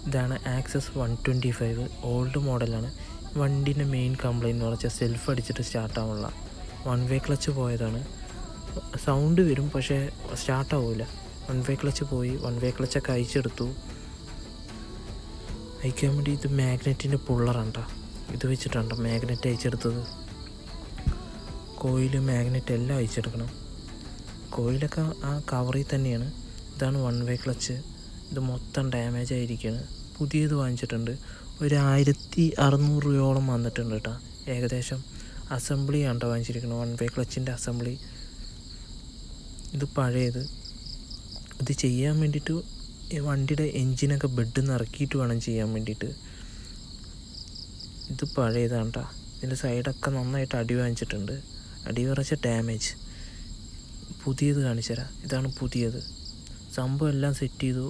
ഇതാണ് access 125 old മോഡലാണ്. വണ്ടീൻ്റെ മെയിൻ കംപ്ലയിൻറ്റ് എന്ന് വെച്ചാൽ സെൽഫ് അടിച്ചിട്ട് സ്റ്റാർട്ടാവില്ല. വൺ വേ ക്ലച്ച് പോയതാണ്. സൗണ്ട് വരും പക്ഷേ സ്റ്റാർട്ടാവില്ല. വൺ വേ ക്ലച്ച് പോയി. വൺ വേ ക്ലച്ചൊക്കെ അയച്ചെടുത്തു. അയക്കാൻ വേണ്ടി ഇത് മാഗ്നറ്റിൻ്റെ പുള്ളറുണ്ടോ, ഇത് വെച്ചിട്ടുണ്ടോ മാഗ്നറ്റ് അയച്ചെടുത്തത്. കോയിൽ മാഗ്നറ്റ് എല്ലാം അയച്ചെടുക്കണം. കോയിലൊക്കെ ആ കവറിൽ തന്നെയാണ്. ഇതാണ് വൺ വേ ക്ലച്ച്. ഇത് മൊത്തം ഡാമേജ് ആയിരിക്കുകയാണ്. പുതിയത് വാങ്ങിച്ചിട്ടുണ്ട്. ഒരു 1600 രൂപയോളം വന്നിട്ടുണ്ട് കേട്ടോ. ഏകദേശം അസംബ്ലി ആണ് വാങ്ങിച്ചിരിക്കുന്നത്, വൺ വേ ക്ലച്ചിൻ്റെ അസംബ്ലി. ഇത് പഴയത്. ഇത് ചെയ്യാൻ വേണ്ടിയിട്ട് വണ്ടിയുടെ എൻജിനൊക്കെ ബെഡിൽ നിന്ന് ഇറക്കിയിട്ട് വേണം ചെയ്യാൻ വേണ്ടിയിട്ട്. ഇത് പഴയതാണ് കേട്ടോ. ഇതിൻ്റെ സൈഡൊക്കെ നന്നായിട്ട് അടി വാങ്ങിച്ചിട്ടുണ്ട്. അടി കുറച്ച ഡാമേജ്. പുതിയത് കാണിച്ചു തരാം. ഇതാണ് പുതിയത്. സംഭവം എല്ലാം സെറ്റ് ചെയ്തു.